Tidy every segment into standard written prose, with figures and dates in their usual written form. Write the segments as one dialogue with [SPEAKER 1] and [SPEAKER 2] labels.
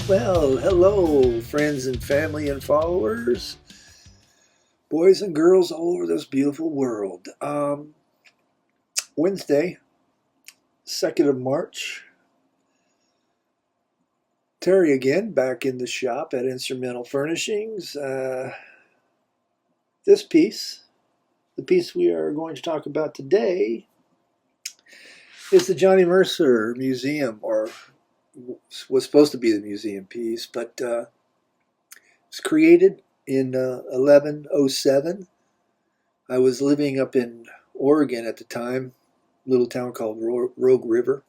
[SPEAKER 1] Well, hello, friends and family and followers, boys and girls all over this beautiful world. Wednesday, 2nd of March. Terry again, back in the shop at Instrumental Furnishings. This piece, the piece we are going to talk about today, is the Johnny Mercer Museum, or was supposed to be the museum piece, but it was created in 1107. I was living up in Oregon at the time, a little town called Rogue River,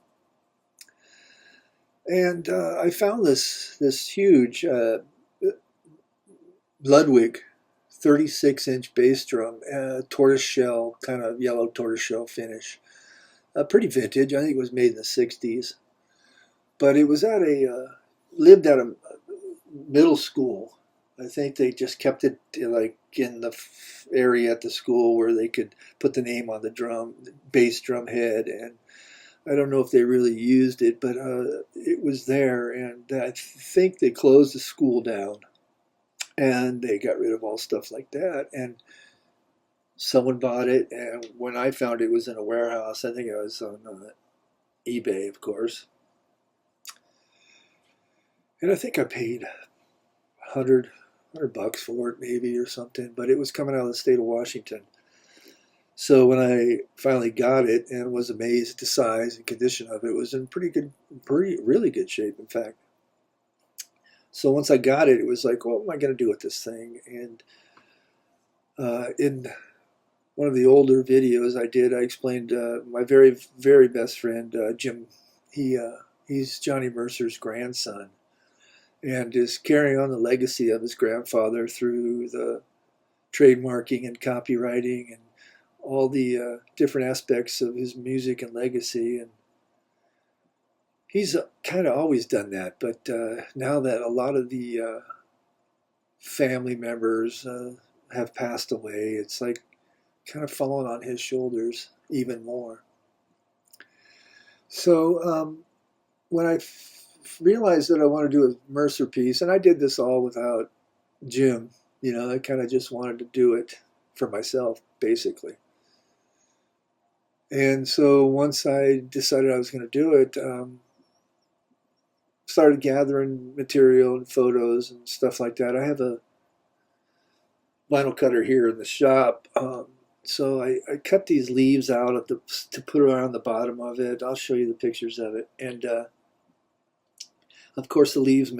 [SPEAKER 1] and I found this huge Ludwig 36-inch bass drum, tortoiseshell, kind of yellow tortoiseshell finish, pretty vintage. I think it was made in the '60s, but it was lived at a middle school. I think they just kept it like in the area at the school where they could put the name on the bass drum head, and I don't know if they really used it, but it was there, and I think they closed the school down, and they got rid of all stuff like that, and someone bought it, and when I found it, it was in a warehouse. I think it was on eBay, of course, and I think I paid 100 bucks for it maybe or something, but it was coming out of the state of Washington. So when I finally got it and was amazed at the size and condition of it, it was in really good shape, in fact. So once I got it, it was like, what am I going to do with this thing? And in one of the older videos I did, I explained my very, very best friend, Jim. He's Johnny Mercer's grandson, and is carrying on the legacy of his grandfather through the trademarking and copywriting and all the different aspects of his music and legacy. And he's kind of always done that, but now that a lot of the family members have passed away, it's like kind of fallen on his shoulders even more. So when I realized that I wanted to do a Mercer piece, and I did this all without Jim, I kind of just wanted to do it for myself, basically. And so once I decided I was going to do it, started gathering material and photos and stuff like that. I have a vinyl cutter here in the shop, so I cut these leaves out to put around the bottom of it. I'll show you the pictures of it, and of course, the leaves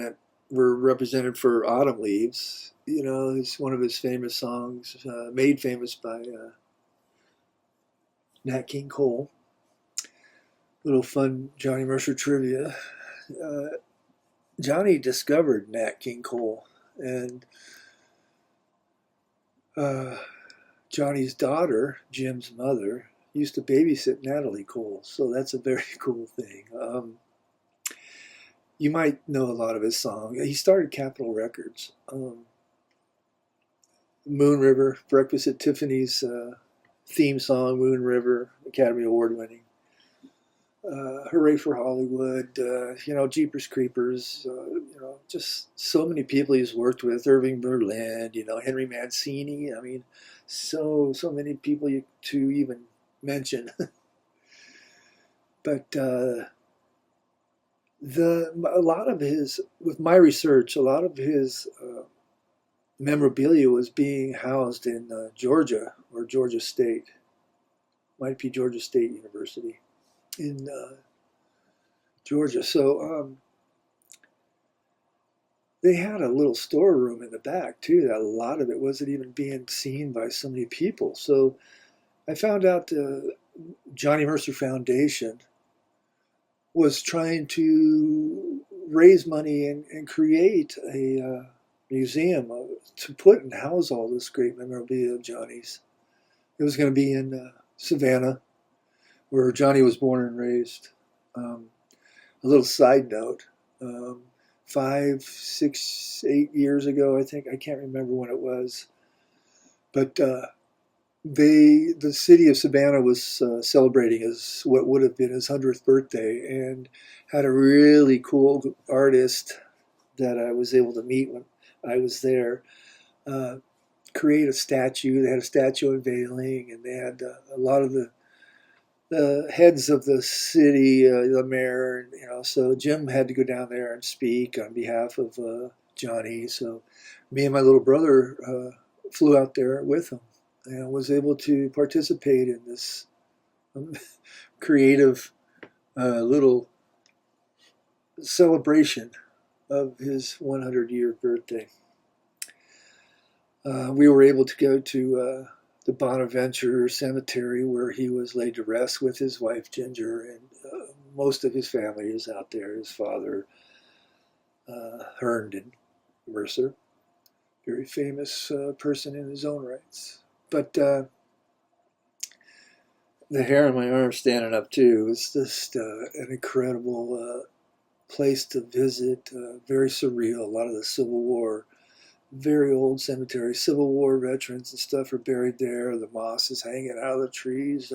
[SPEAKER 1] were represented for autumn leaves. It's one of his famous songs, made famous by Nat King Cole. Little fun Johnny Mercer trivia. Johnny discovered Nat King Cole, and Johnny's daughter, Jim's mother, used to babysit Natalie Cole, so that's a very cool thing. You might know a lot of his songs. He started Capitol Records. Moon River, Breakfast at Tiffany's theme song, Moon River, Academy Award winning. Hooray for Hollywood, Jeepers Creepers, just so many people he's worked with. Irving Berlin, Henry Mancini. I mean, so many people to even mention. But with my research, a lot of his memorabilia was being housed in Georgia or Georgia State. Might be Georgia State University in Georgia. So they had a little storeroom in the back too. That a lot of it wasn't even being seen by so many people. So I found out the Johnny Mercer Foundation was trying to raise money and create a museum to put and house all this great memorabilia of Johnny's. It was going to be in Savannah, where Johnny was born and raised. A little side note, 5, 6, 8 years ago, I think, I can't remember when it was, but the city of Savannah was celebrating what would have been his 100th birthday, and had a really cool artist that I was able to meet when I was there create a statue. They had a statue unveiling, and they had a lot of the heads of the city, the mayor, so Jim had to go down there and speak on behalf of Johnny. So me and my little brother flew out there with him and was able to participate in this creative little celebration of his 100-year birthday. We were able to go to the Bonaventure Cemetery where he was laid to rest with his wife Ginger, and most of his family is out there. His father, Herndon Mercer, very famous person in his own rights. But the hair on my arm standing up too is just an incredible place to visit. Very surreal. A lot of the Civil War, very old cemetery, Civil War veterans and stuff are buried there. The moss is hanging out of the trees.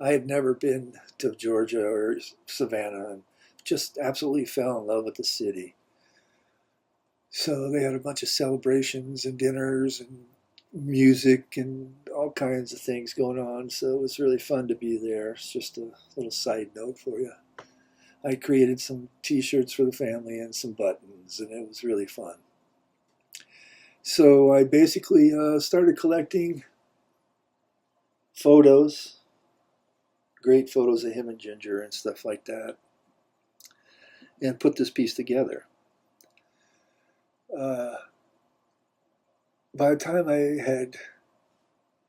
[SPEAKER 1] I had never been to Georgia or Savannah and just absolutely fell in love with the city. So they had a bunch of celebrations and dinners and music and all kinds of things going on. So it was really fun to be there. It's just a little side note for you. I created some t-shirts for the family and some buttons, and it was really fun. So I basically started collecting photos, great photos of him and Ginger and stuff like that, and put this piece together. By the time I had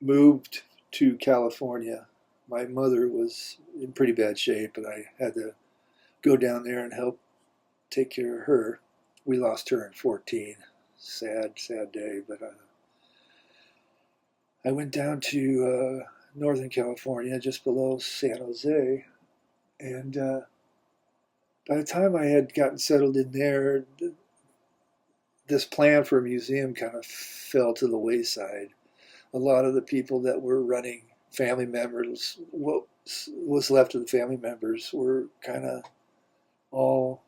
[SPEAKER 1] moved to California, my mother was in pretty bad shape, and I had to go down there and help take care of her. We lost her in 14. Sad day, but I went down to Northern California, just below San Jose, and by the time I had gotten settled in there, this plan for a museum kind of fell to the wayside. A lot of the people that were running, family members, what was left of the family members were kind of all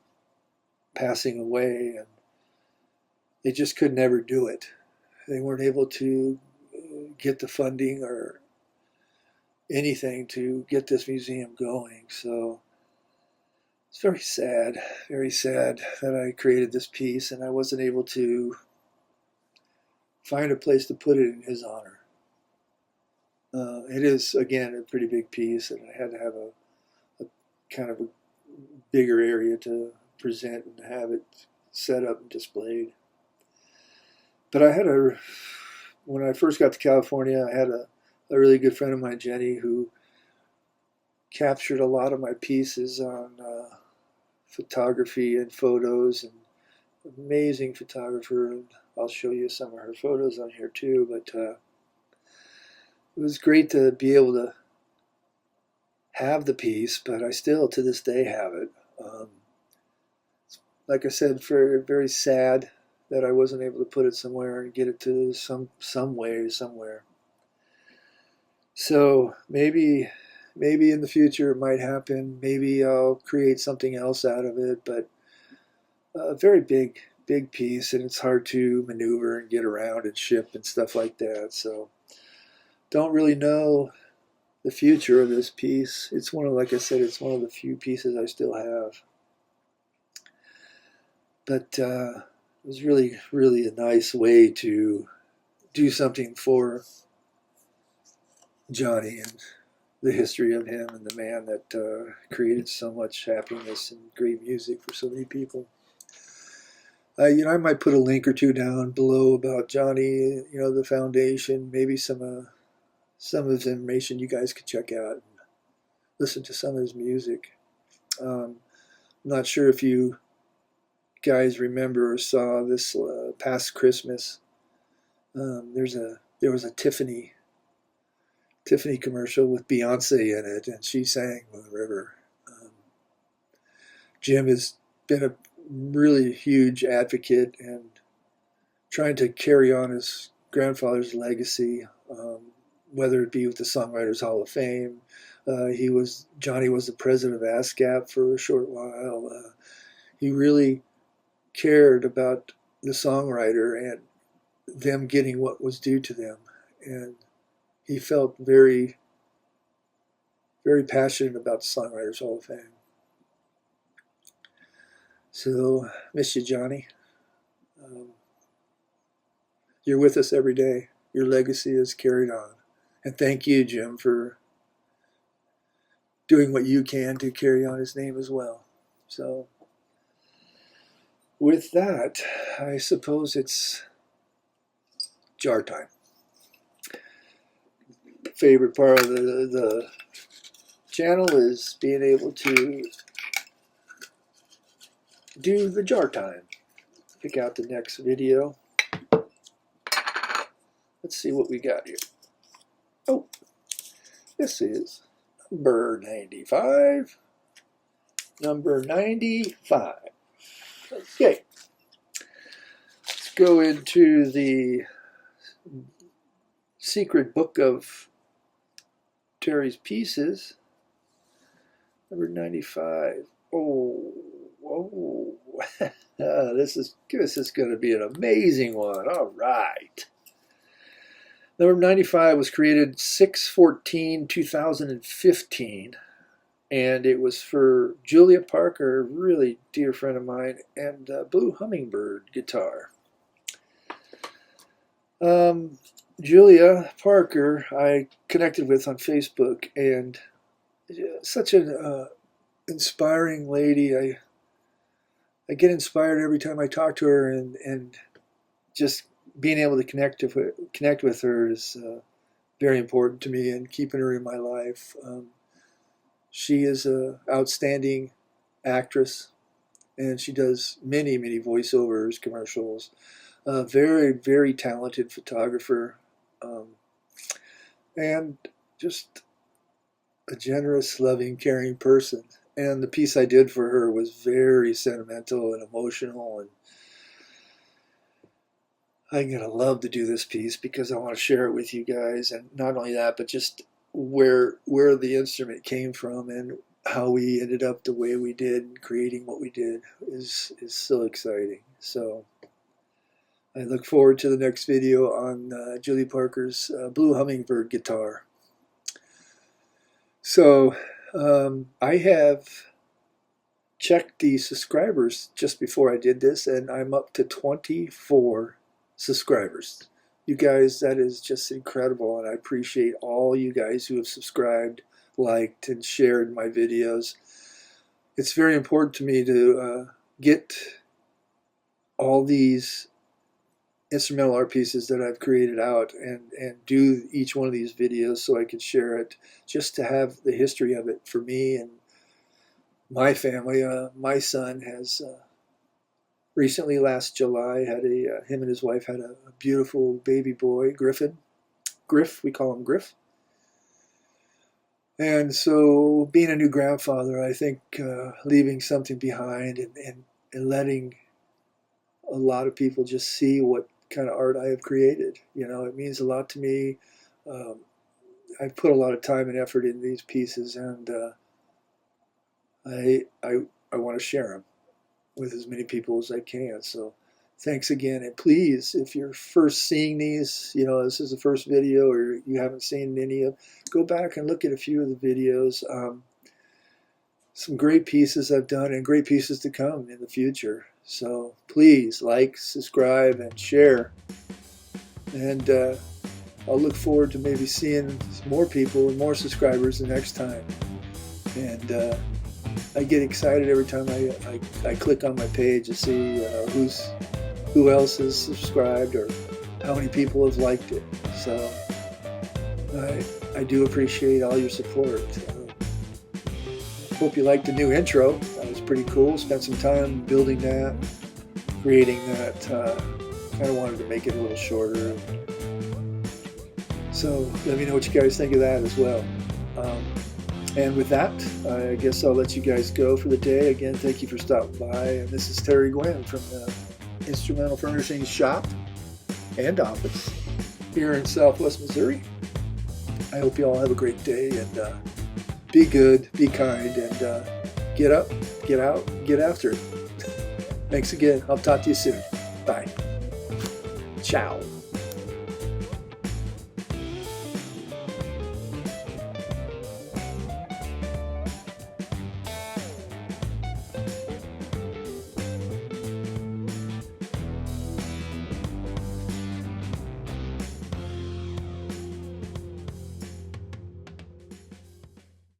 [SPEAKER 1] passing away, and they just could never do it. They weren't able to get the funding or anything to get this museum going. So it's very sad that I created this piece and I wasn't able to find a place to put it in his honor. It is, again, a pretty big piece, and I had to have a kind of a bigger area to present and have it set up and displayed. But when I first got to California, I had a really good friend of mine, Jenny, who captured a lot of my pieces on photography and photos, and amazing photographer. And I'll show you some of her photos on here too. But it was great to be able to have the piece, but I still to this day have it. Like I said, very sad that I wasn't able to put it somewhere and get it to some way somewhere. So maybe in the future it might happen. Maybe I'll create something else out of it, but a very big piece, and it's hard to maneuver and get around and ship and stuff like that. So don't really know the future of this piece. It's like I said, it's one of the few pieces I still have. But it was really a nice way to do something for Johnny and the history of him and the man that created so much happiness and great music for so many people. I might put a link or two down below about Johnny, the foundation, maybe some of his information you guys could check out and listen to some of his music. I'm not sure if you guys remember or saw this past Christmas. There was a Tiffany commercial with Beyonce in it, and she sang Moon River. Jim has been a really huge advocate and trying to carry on his grandfather's legacy, whether it be with the Songwriters Hall of Fame. Johnny was the president of ASCAP for a short while. He really cared about the songwriter and them getting what was due to them. And he felt very, very passionate about the Songwriters Hall of Fame. So, miss you, Johnny. You're with us every day. Your legacy is carried on. And thank you, Jim, for doing what you can to carry on his name as well. So, with that, I suppose it's jar time. Favorite part of the channel is being able to do the jar time. Pick out the next video. Let's see what we got here. Oh, this is number 95. Number 95. Okay. Let's go into the secret book of Terry's pieces. Number 95. Oh. This is going to be an amazing one. All right. Number 95 was created 6/14/2015, and it was for Julia Parker, a really dear friend of mine, and Blue Hummingbird guitar. Julia Parker I connected with on Facebook, and such an inspiring lady. I get inspired every time I talk to her, and just being able to connect with her is very important to me, and keeping her in my life. She is an outstanding actress, and she does many voiceovers, commercials. Very, very talented photographer, and just a generous, loving, caring person. And the piece I did for her was very sentimental and emotional, and I'm going to love to do this piece because I want to share it with you guys. And not only that, but just where the instrument came from and how we ended up the way we did, creating what we did is so exciting. So I look forward to the next video on Julia Parker's Blue Hummingbird guitar. So I have checked the subscribers just before I did this, and I'm up to 24 subscribers. You guys, that is just incredible, and I appreciate all you guys who have subscribed, liked, and shared my videos. It's very important to me to get all these instrumental art pieces that I've created out and do each one of these videos so I can share it, just to have the history of it for me and my family. My son has recently, last July, had him and his wife had a beautiful baby boy, Griffin. Griff, we call him Griff. And so, being a new grandfather, I think leaving something behind and letting a lot of people just see what kind of art I have created. You know, it means a lot to me. I've put a lot of time and effort in these pieces, and I want to share them with as many people as I can. So thanks again, and please, if you're first seeing these, you know, this is the first video, or you haven't seen any of, go back and look at a few of the videos. Some great pieces I've done, and great pieces to come in the future. So please like, subscribe, and share, and I'll look forward to maybe seeing more people and more subscribers the next time. And I get excited every time I click on my page to see who else has subscribed or how many people have liked it. So I do appreciate all your support. Hope you liked the new intro. That was pretty cool. Spent some time building that, creating that. Kind of wanted to make it a little shorter. So let me know what you guys think of that as well. And with that, I guess I'll let you guys go for the day. Again, thank you for stopping by. And this is Terry Gwynn from the Instrumental Furnishings Shop and Office here in Southwest Missouri. I hope you all have a great day, and be good, be kind, and get up, get out, get after it. Thanks again. I'll talk to you soon. Bye. Ciao.